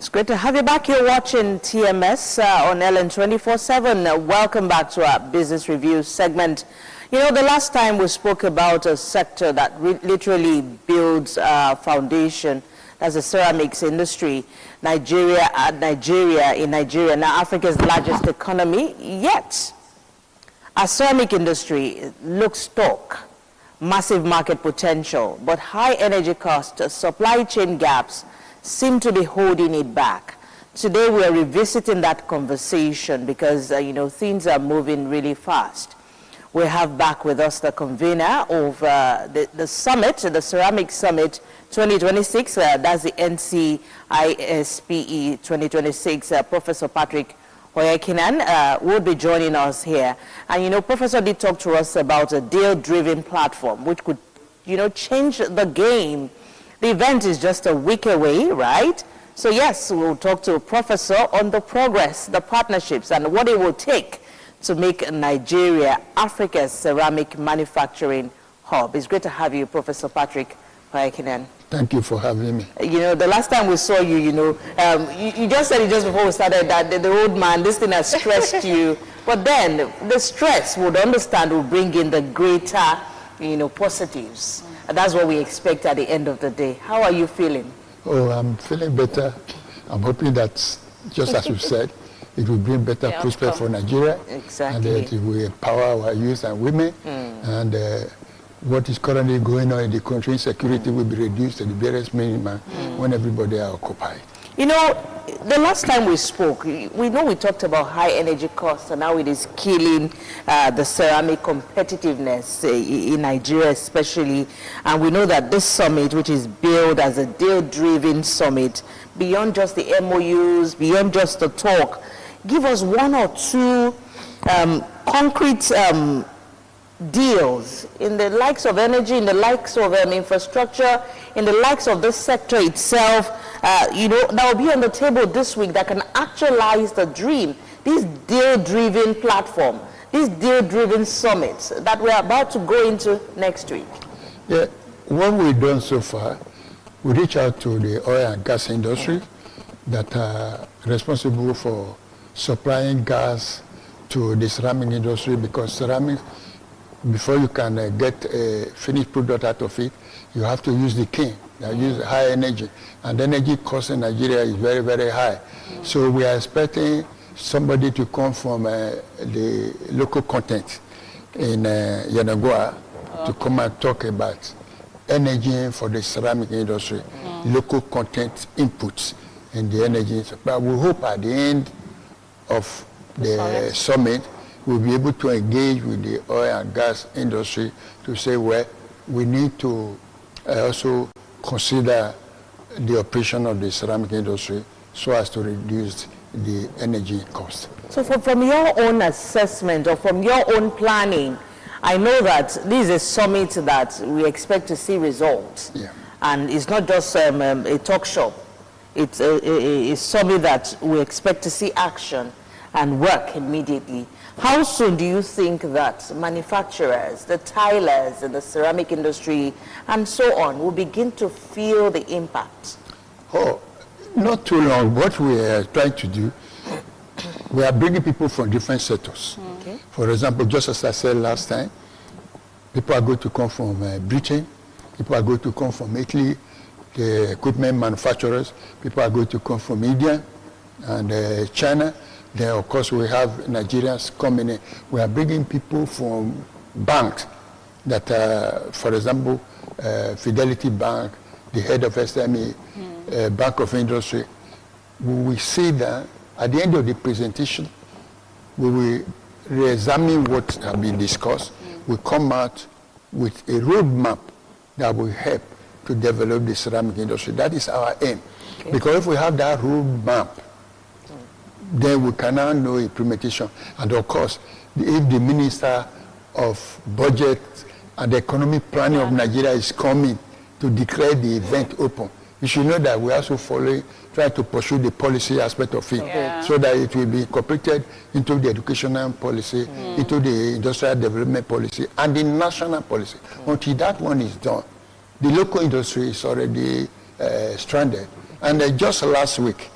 It's great to have you back here watching TMS on LN 24/7. Welcome back to our business review segment. You know, the last time we spoke about a sector that literally builds a foundation, that's the ceramics industry. Nigeria, now Africa's largest economy, yet our ceramic industry looks stuck. Massive market potential, but high energy costs, supply chain gaps seem to be holding it back. Today we are revisiting that conversation because, you know, things are moving really fast. We have back with us the convener of the summit, the Ceramic Summit 2026, that's the NCISPE 2026, Professor Patrick Oyakhilome will be joining us here. And, you know, Professor did talk to us about a deal-driven platform, which could, you know, change the game. The event is just a week away, right? So yes, we'll talk to Professor on the progress, the partnerships, and what it will take to make Nigeria Africa's ceramic manufacturing hub. It's great to have you, Professor Patrick Oyakhilome. Thank you for having me. You know, the last time we saw you, you know, you just said it just before we started that the old man, this thing has stressed you. But then the stress, would understand, will bring in the greater, you know, positives. And that's what we expect at the end of the day. How are you feeling? Oh, I'm feeling better. I'm hoping that, just as you said, it will bring better prospects for Nigeria. Exactly. And that it will empower our youth and women. And what is currently going on in the country, insecurity will be reduced to the barest minimum when everybody are occupied. You know, the last time we spoke, we talked about high energy costs and how it is killing the ceramic competitiveness in Nigeria especially. And we know that this summit, which is billed as a deal-driven summit, beyond just the MOUs, beyond just the talk, give us one or two concrete deals in the likes of energy, in the likes of infrastructure, in the likes of this sector itself, you know, that will be on the table this week that can actualize the dream. This deal-driven platform, these deal-driven summits that we're about to go into next week. Yeah, what we've done so far, we reach out to the oil and gas industry that are responsible for supplying gas to the ceramic industry, because ceramic, before you can get a finished product out of it, you have to use the kiln. They use high energy, and the energy cost in Nigeria is very, very high. So we are expecting somebody to come from the local content in Yenagoa to come and talk about energy for the ceramic industry, local content inputs in the energy. But we hope at the end of the summit, we'll be able to engage with the oil and gas industry to say, well, we need to also consider the operation of the ceramic industry so as to reduce the energy cost. So from your own assessment or from your own planning, I know that this is a summit that we expect to see results. Yeah. And it's not just a talk shop. It's a summit that we expect to see action and work immediately. How soon do you think that manufacturers, the tilers in the ceramic industry and so on will begin to feel the impact? Oh, not too long. What we are trying to do, we are bringing people from different sectors. Okay. For example, just as I said last time, people are going to come from Britain, people are going to come from Italy, the equipment manufacturers, people are going to come from India and China. Then, of course, we have Nigerians coming in. We are bringing people from banks that, for example, Fidelity Bank, the head of SME, Bank of Industry. We will see that at the end of the presentation, we will re-examine what has been discussed. We come out with a roadmap that will help to develop the ceramic industry. That is our aim. Okay. Because if we have that roadmap, then we can now know implementation. And of course, if the Minister of Budget and Economic Planning of Nigeria is coming to declare the event open, you should know that we also try to pursue the policy aspect of it, so that it will be incorporated into the educational policy, into the industrial development policy, and the national policy. Until that one is done, the local industry is already stranded. And just last week,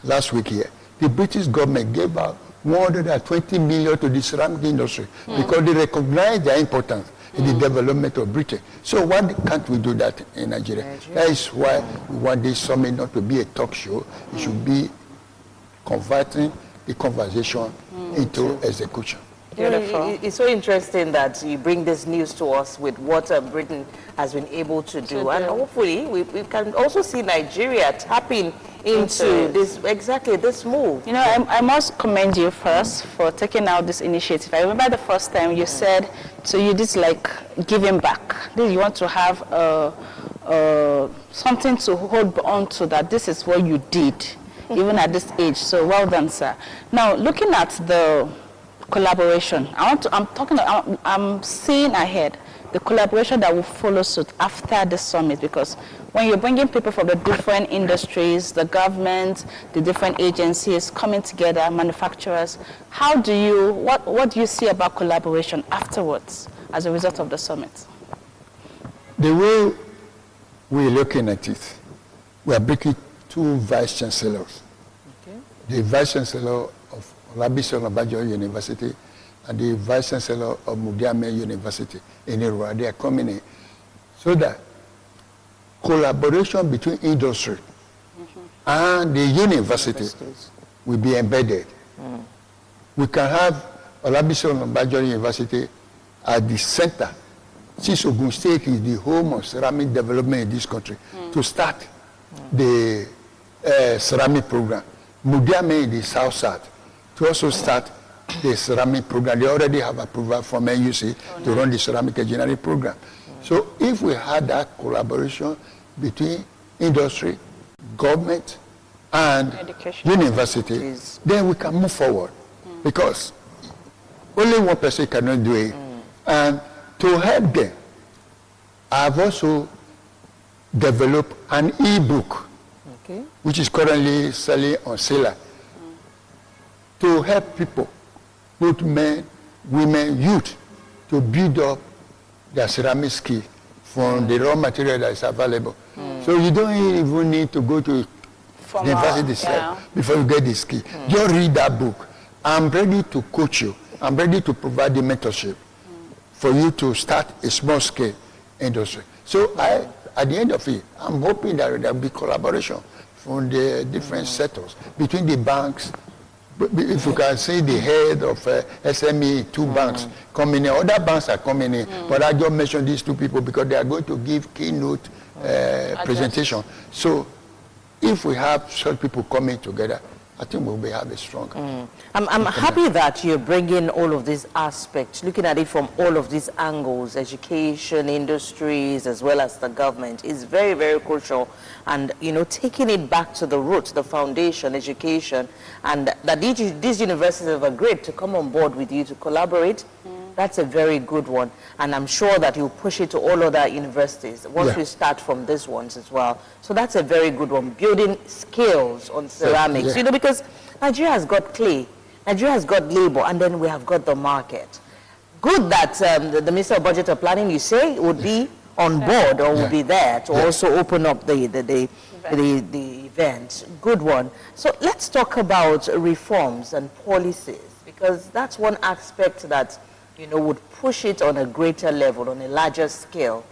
last week here. The British government gave out 120 million to the ceramic industry because they recognize their importance in the development of Britain. So why can't we do that in Nigeria? That is why we want this summit not to be a talk show. It should be converting the conversation into execution. Beautiful. It's so interesting that you bring this news to us with what Britain has been able to do. And hopefully we can also see Nigeria tapping into this move. You know, I must commend you first for taking out this initiative. I remember the first time you said, so you did like giving back. You want to have something to hold on to, that this is what you did, even at this age. So well done, sir. Now, looking at the collaboration, I'm seeing ahead the collaboration that will follow suit after the summit, because when you're bringing people from the different industries, the government, the different agencies coming together, manufacturers, what do you see about collaboration afterwards as a result of the summit? The way we're looking at it, we are bringing two vice chancellors. Okay. The vice chancellor of Olabisi Onabanjo University and the vice chancellor of Mudiame University in Iroa. They are coming in so that collaboration between industry and the university will be embedded. We can have Olabisi Onabanjo University at the center, since Ogun State is the home of ceramic development in this country, to start the ceramic program. Mudiame in the south to also start the ceramic program. They already have approval from NUC to run the ceramic engineering program. So if we had that collaboration between industry, government, and university, then we can move forward. Because only one person cannot do it. And to help them, I've also developed an e-book, which is currently selling on Seller, to help people, both men, women, youth, to build up their ceramic skill from the raw material that is available. So you don't even need to go to university before you get the skill. Just read that book. I'm ready to coach you. I'm ready to provide the mentorship for you to start a small-scale industry. So at the end of it, I'm hoping that there will be collaboration from the different sectors, between the banks. If you can see the head of SME, two banks coming in, other banks are coming in, but I just mentioned these two people because they are going to give keynote presentation. So if we have such people coming together, I think we'll be having strong. I'm happy that you're bringing all of these aspects, looking at it from all of these angles, education, industries, as well as the government, is very, very crucial. And, you know, taking it back to the roots, the foundation, education, and that these universities have agreed to come on board with you to collaborate. That's a very good one. And I'm sure that you'll push it to all other universities once we start from these ones as well. So that's a very good one, building skills on ceramics. You know, because Nigeria has got clay, Nigeria has got labor, and then we have got the market. Good that the Minister of Budget and Planning, you say, would be on board or would be there to also open up the event. Good one. So let's talk about reforms and policies, because that's one aspect that, you know, would push it on a greater level, on a larger scale,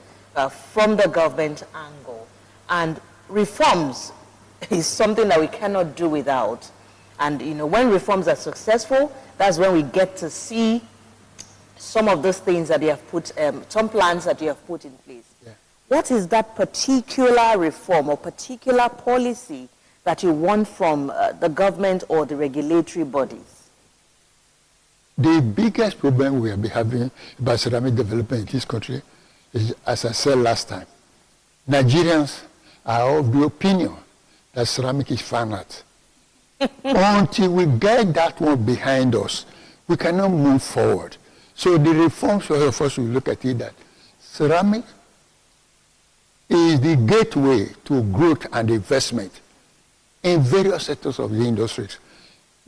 from the government angle. And reforms is something that we cannot do without. And, you know, when reforms are successful, that's when we get to see some of those things that they have put, some plans that you have put in place. What is that particular reform or particular policy that you want from the government or the regulatory bodies? The biggest problem we have been having about ceramic development in this country is, as I said last time, Nigerians are of the opinion that ceramic is fine art. Until we get that one behind us, we cannot move forward. So the reforms for us will look at it that ceramic is the gateway to growth and investment in various sectors of the industries.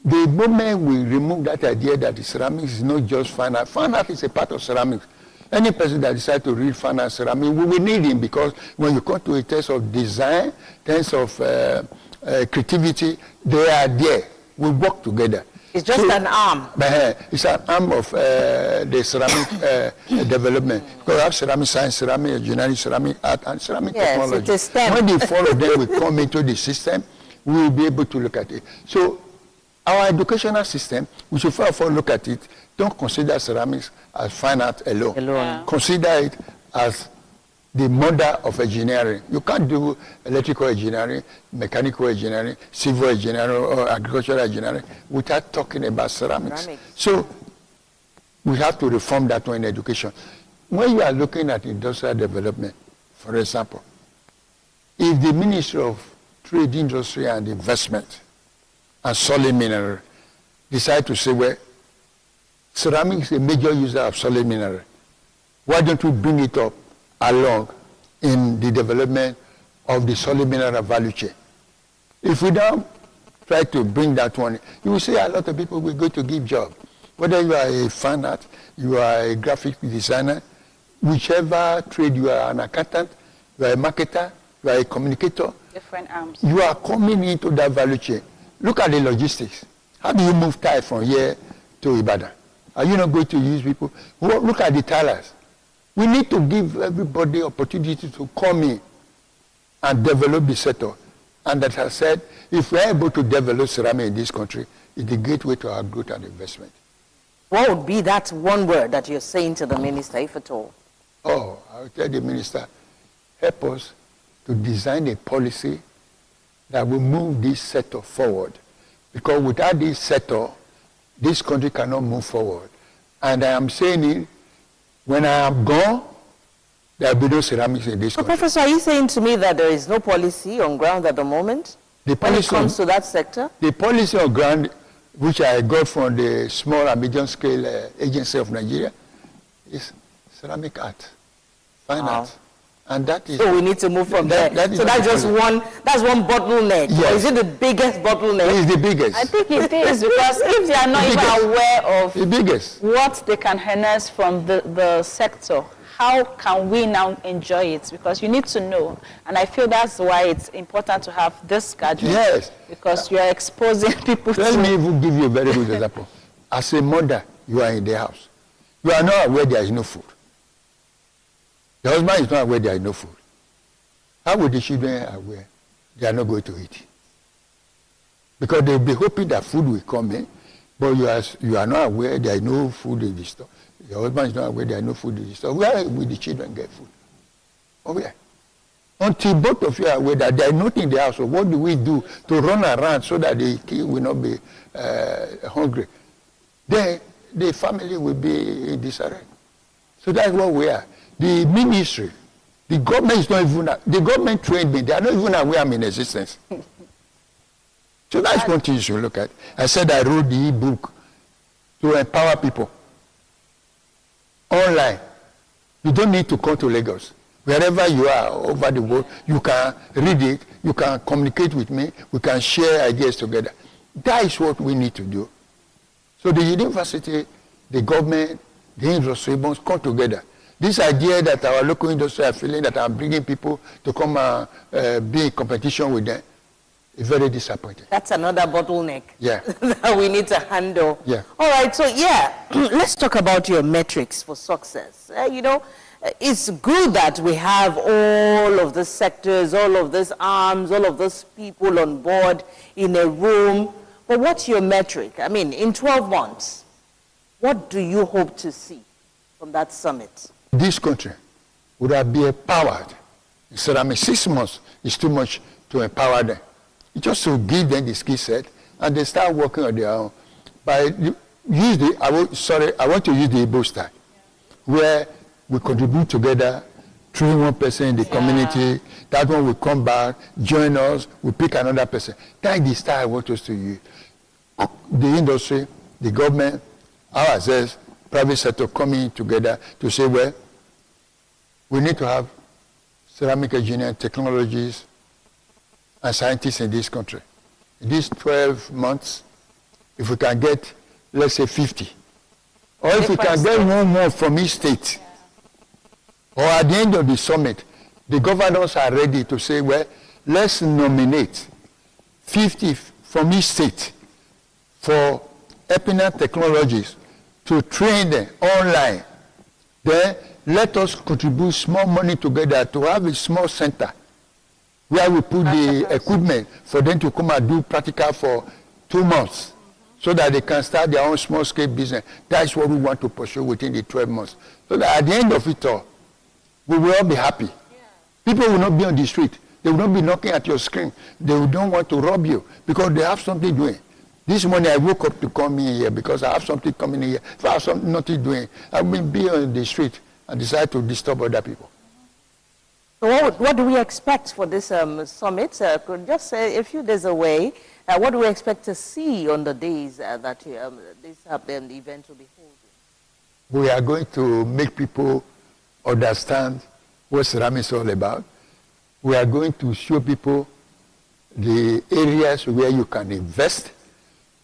The moment we remove that idea that the ceramics is not just fine art is a part of ceramics. Any person that decides to read fine art ceramics, we will need him, because when you come to a test of design, test of creativity, they are there. We work together. It's just an arm. It's an arm of the ceramic development. Because we have ceramic science, ceramic engineering, ceramic art, and ceramic technology. It is STEM. When the four of them will come into the system, we will be able to look at it. So our educational system, we should first of all look at it. Don't consider ceramics as fine art alone. Yeah. Consider it as the mother of engineering. You can't do electrical engineering, mechanical engineering, civil engineering, or agricultural engineering without talking about ceramics. So we have to reform that one in education. When you are looking at industrial development, for example, if the Ministry of Trade, Industry and Investment and solid mineral decide to say, well, ceramics is a major user of solid mineral, why don't we bring it up along in the development of the solid mineral value chain? If we don't try to bring that one, you will see a lot of people will go to give job. Whether you are a fine art, you are a graphic designer, whichever trade, you are an accountant, you are a marketer, you are a communicator. Different arms. You are coming into that value chain. Look at the logistics. How do you move tire from here to Ibadan? Are you not going to use people? Look at the tailors. We need to give everybody opportunity to come in and develop the sector. And as I said, if we are able to develop ceramic in this country, it's the gateway to our growth and investment. What would be that one word that you're saying to the minister, if at all? Oh, I will tell the minister, help us to design a policy that will move this sector forward. Because without this sector, this country cannot move forward. And I am saying it, when I am gone, there will be no ceramics in this country. Professor, are you saying to me that there is no policy on ground at the moment when it comes to that sector? The policy on ground, which I got from the small and medium scale agency of Nigeria, is ceramic art, fine art. And that is... So we need to move from there. So that's just one bottleneck. Yes. Or is it the biggest bottleneck? It is the biggest. I think it is, because if they are not even aware of the biggest. what they can harness from the sector, how can we now enjoy it? Because you need to know. And I feel that's why it's important to have this gathering. Yes. Because you are exposing people to... Let me even give you a very good example. As a mother, you are in the house. You are not aware there is no food. The husband is not aware there is no food. How would the children aware they are not going to eat? Because they'll be hoping that food will come in, but you are not aware there is no food in the store. Your husband is not aware there is no food in the store. Where will the children get food? Oh, where? Until both of you are aware that there is nothing in the house, so what do we do to run around so that the kid will not be hungry? Then the family will be in disarray. So that's what we are. The ministry, the government is not even, the government trained me, they are not even aware I'm in existence. So that's one thing you should look at. I said I wrote the e-book to empower people. Online. You don't need to come to Lagos. Wherever you are over the world, you can read it, you can communicate with me, we can share ideas together. That is what we need to do. So the university, the government, the industry must come together. This idea that our local industry are feeling that I'm bringing people to come and be in competition with them is very disappointing. That's another bottleneck that we need to handle. Yeah. All right, so let's talk about your metrics for success. It's good that we have all of the sectors, all of these arms, all of those people on board in a room. But what's your metric? I mean, in 12 months, what do you hope to see from that summit? This country would have been empowered. So that 6 months is too much to empower them. You just to give them the skill set and they start working on their own. I want to use the Igbo style, where we contribute together, train one person in the community, that one will come back, join us, we pick another person. That is the style I want us to use. The industry, the government, ourselves, private sector coming together to say, well, we need to have ceramic engineering technologies and scientists in this country. In these 12 months, if we can get, let's say 50, or if we can get one more from each state, or at the end of the summit, the governors are ready to say, well, let's nominate 50 from each state for Epina Technologies to train them online. Then let us contribute small money together to have a small center where we put the equipment for them to come and do practical for 2 months so that they can start their own small-scale business. That's what we want to pursue within the 12 months. So that at the end of it all, we will all be happy. Yeah. People will not be on the street. They will not be knocking at your screen. They don't want to rob you because they have something doing. This morning I woke up to come in here because I have something coming in here. If I have something nothing doing, I will be on the street and decide to disturb other people. So what do we expect for this summit? Just a few days away. What do we expect to see on the days that the event will be holding? We are going to make people understand what ceramics is all about. We are going to show people the areas where you can invest.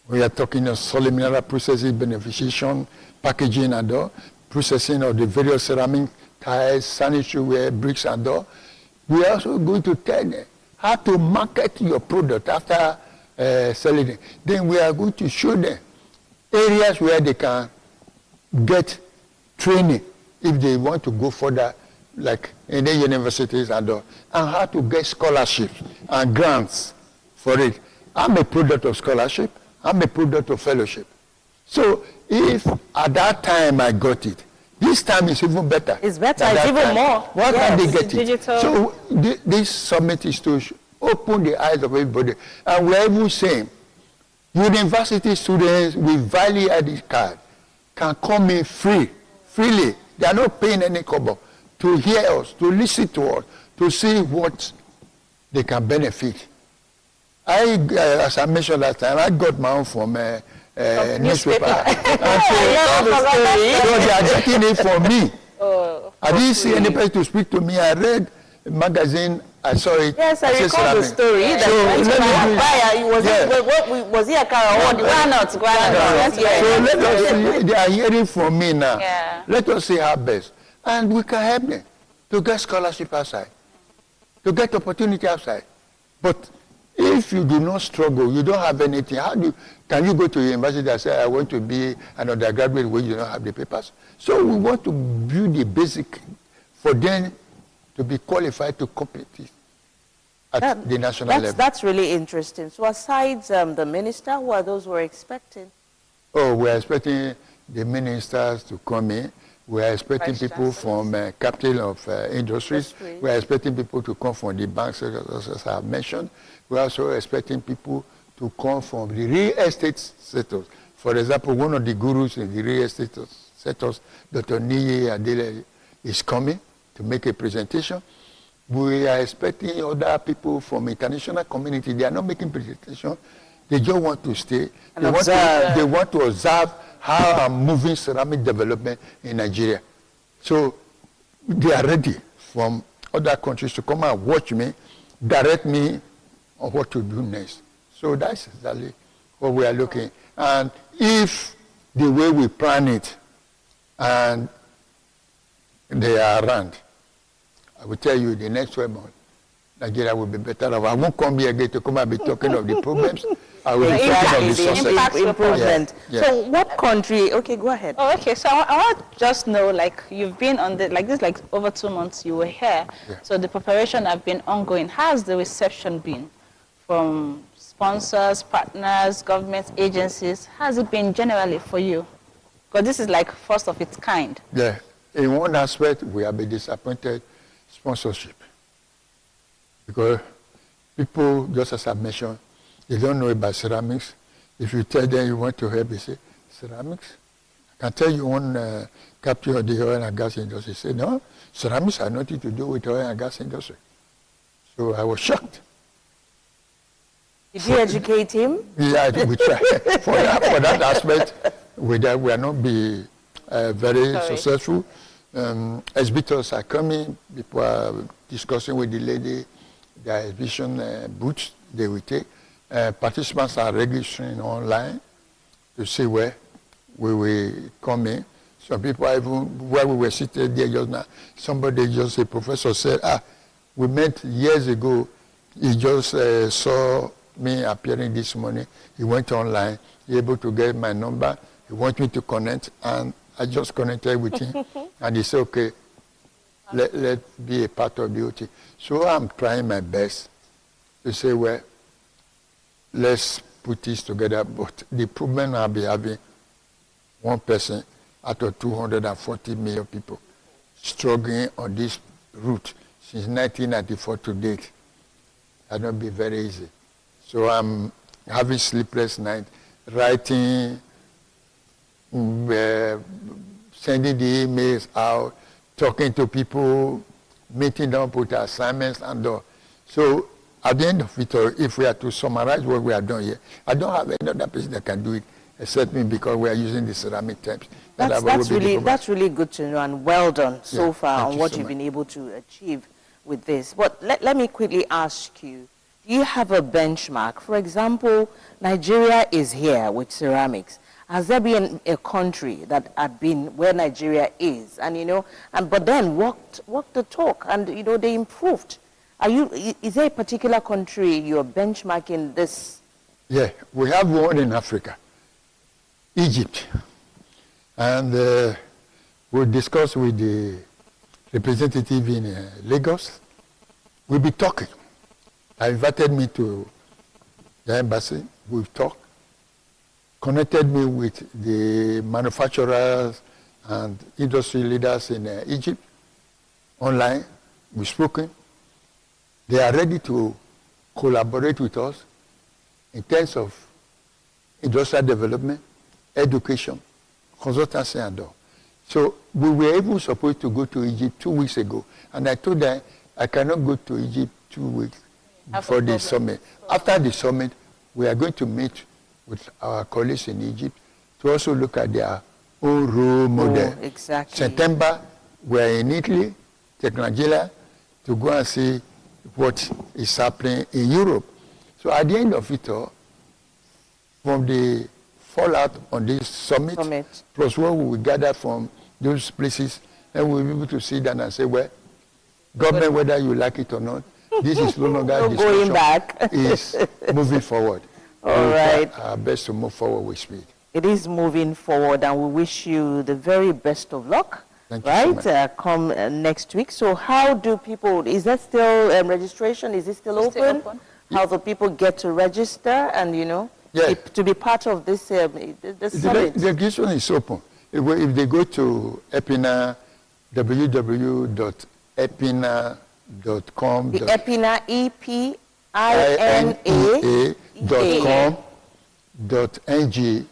We are talking of solid mineral processing, beneficiation, packaging and all, processing of the various ceramic tiles, sanitary ware, bricks and all. We are also going to tell them how to market your product after selling it. Then we are going to show them areas where they can get training if they want to go further, like in the universities and all, and how to get scholarships and grants for it. I'm a product of scholarship. I'm a product of fellowship. So if at that time I got it, this time is even better. It's better, it's even time. more. Why can't they get digital. it? So this summit is to open the eyes of everybody. And we're even saying, university students with value ID card can come in freely. They are not paying any kobo to hear us, to listen to us, to see what they can benefit. As I mentioned last time, I got my own from newspaper. And so they are getting it from me. I didn't see anybody to speak to me. I read a magazine. I saw it. Yes, I recall the story. Was he a Karawan? Why not? So let us see. They are hearing from me now. Yeah. Let us see our best. And we can help them to get scholarship outside, to get opportunity outside. But if you do not struggle, you don't have anything, can you go to university and say, I want to be an undergraduate where you don't have the papers? So we want to build the basic for them to be qualified to compete at the national level. That's really interesting. So aside the minister, who are those we're expecting? Oh, we're expecting the ministers to come in. We're expecting people from capital of industries. We're expecting people to come from the banks, as I have mentioned. We're also expecting people to come from the real estate sectors. For example, one of the gurus in the real estate sectors, Dr. Niyi Adele, is coming to make a presentation. We are expecting other people from international community. They are not making presentation. They just want to stay. They want to observe how I'm moving ceramic development in Nigeria. So they are ready from other countries to come and watch me, direct me on what to do next. So that's exactly what we are looking. And if the way we plan it and they are around, I will tell you the next 12 months, Nigeria will be better off. I won't come here again to come and be talking of the problems. I will be talking of the success. Improvement. Yeah. So what country, okay, go ahead. Oh, okay. So I want to just know, like, you've been on like over 2 months you were here. Yeah. So the preparation have been ongoing. How has the reception been from sponsors, partners, government agencies? How has it been generally for you? Because this is like first of its kind. Yeah. In one aspect, we have been disappointed sponsorship. Because people, just as I mentioned, they don't know about ceramics. If you tell them you want to help, they say, ceramics? I can tell you one captain of the oil and gas industry said, no, ceramics have nothing to do with oil and gas industry. So I was shocked. Did you educate him? Yeah, we try. For that aspect, we are not be very successful. Exhibitors are coming, people are discussing with the lady, their exhibition booths they will take. Participants are registering online to see where we will come in. Some people are even, where we were seated there just now, somebody a professor said, we met years ago, he just saw me appearing this morning. He went online. He able to get my number. He wants me to connect, and I just connected with him. And he said, okay, let's be a part of the OT. So I'm trying my best to say, well, let's put this together. But the problem I'll be having, one person out of 240 million people struggling on this route since 1994 to date. That won't be very easy. So I'm having sleepless nights, writing, sending the emails out, talking to people, meeting them with assignments and all. So at the end of it all, if we are to summarize what we have done here, I don't have any other person that can do it except me, because we are using the ceramic types. That's really good to know, and well done so far on what you've been able to achieve with this. But let me quickly ask you, do you have a benchmark? For example, Nigeria is here with ceramics. Has there been a country that had been where Nigeria is, and but then walked the talk, and they improved? Is there a particular country you're benchmarking this? Yeah, we have one in Africa, Egypt, and we'll discuss with the representative in Lagos. We'll be talking. They invited me to the embassy. We've talked. Connected me with the manufacturers and industry leaders in Egypt online. We've spoken. They are ready to collaborate with us in terms of industrial development, education, consultancy and all. So we were even supposed to go to Egypt 2 weeks ago, and I told them I cannot go to Egypt 2 weeks before the summit. After the summit, we are going to meet with our colleagues in Egypt to also look at their own role model. Exactly. September, we are in Italy, Nigeria, to go and see what is happening in Europe. So at the end of it all, from the fallout on this summit, plus what we will gather from those places, then we'll be able to sit down and say, well, government, whether you like it or not, this is no longer no going back. Is moving forward. All right. Our best to move forward with speed. It is moving forward, and we wish you the very best of luck. Thank you so much. Come next week. So how do people, is that still registration? Is it still open? How do people get to register and, to be part of this summit? The registration is open. If they go to Epina, www.epina.com. Epina, EPINA.com.ng,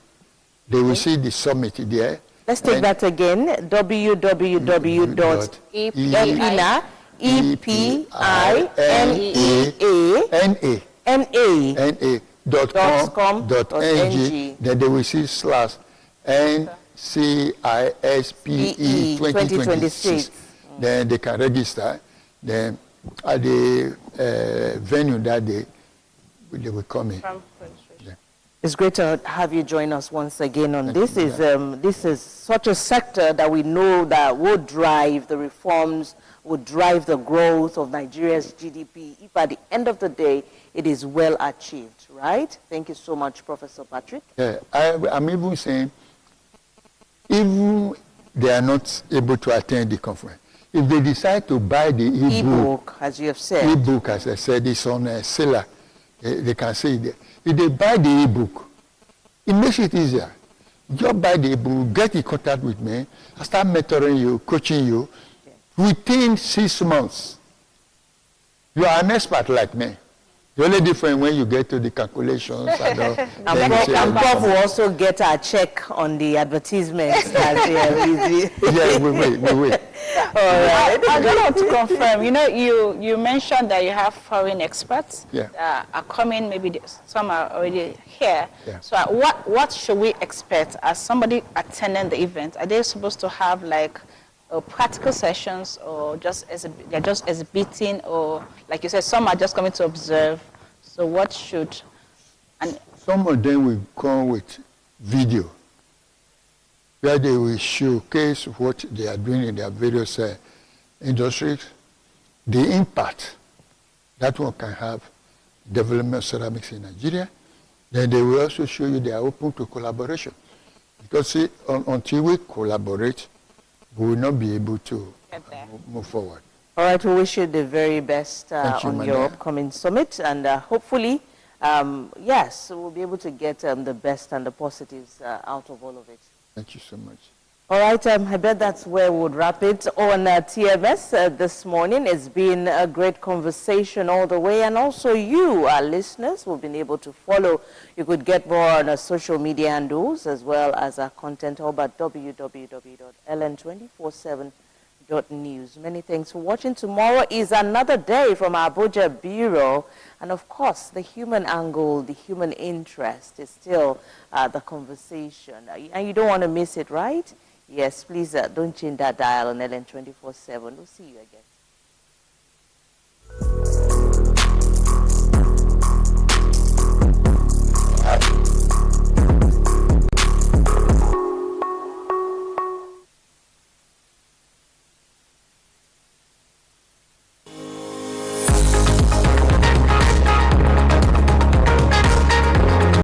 they will see the summit there. Let's take that again, www.epina.com.ng. Then they will see /NCISPE 2026. Then they can register. Then at the venue that day, they will come in. It's great to have you join us once again on this. This is such a sector that we know that will drive the reforms, would drive the growth of Nigeria's GDP, if at the end of the day it is well achieved, right? Thank you so much, Professor Patrick. Yeah, I'm even saying, even they are not able to attend the conference, if they decide to buy the e-book, as you have said, e-book, as I said, is on a seller, they can see it. If they buy the e-book, it makes it easier. Just buy the e-book, get in contact with me, I start mentoring you, coaching you. Within 6 months, you are an expert like me. The only difference when you get to the calculations and all. And Prof will also get our check on the advertisements. Yeah, we will. All right. I just want to confirm, you mentioned that you have foreign experts that are coming, maybe some are already here. Yeah. So what should we expect as somebody attending the event? Are they supposed to have like practical sessions, or they're just exhibiting, or like you said, some are just coming to observe? So what should... Some of them will come with video, where they will showcase what they are doing in their various industries, the impact that one can have development of ceramics in Nigeria. Then they will also show you they are open to collaboration. Because see, until we collaborate, we will not be able to move forward. All right, we wish you the very best on your upcoming summit, and hopefully, yes, we'll be able to get the best and the positives out of all of it. Thank you so much. All right, I bet that's where we would wrap it on TMS this morning. It's been a great conversation all the way, and also you, our listeners, who've been able to follow. You could get more on our social media handles as well as our content hub at www.LN247.news. Many thanks for watching. Tomorrow is another day from our Abuja Bureau, and of course, the human angle, the human interest is still the conversation, and you don't want to miss it, right? Yes, please don't change that dial on LN247. We'll see you again.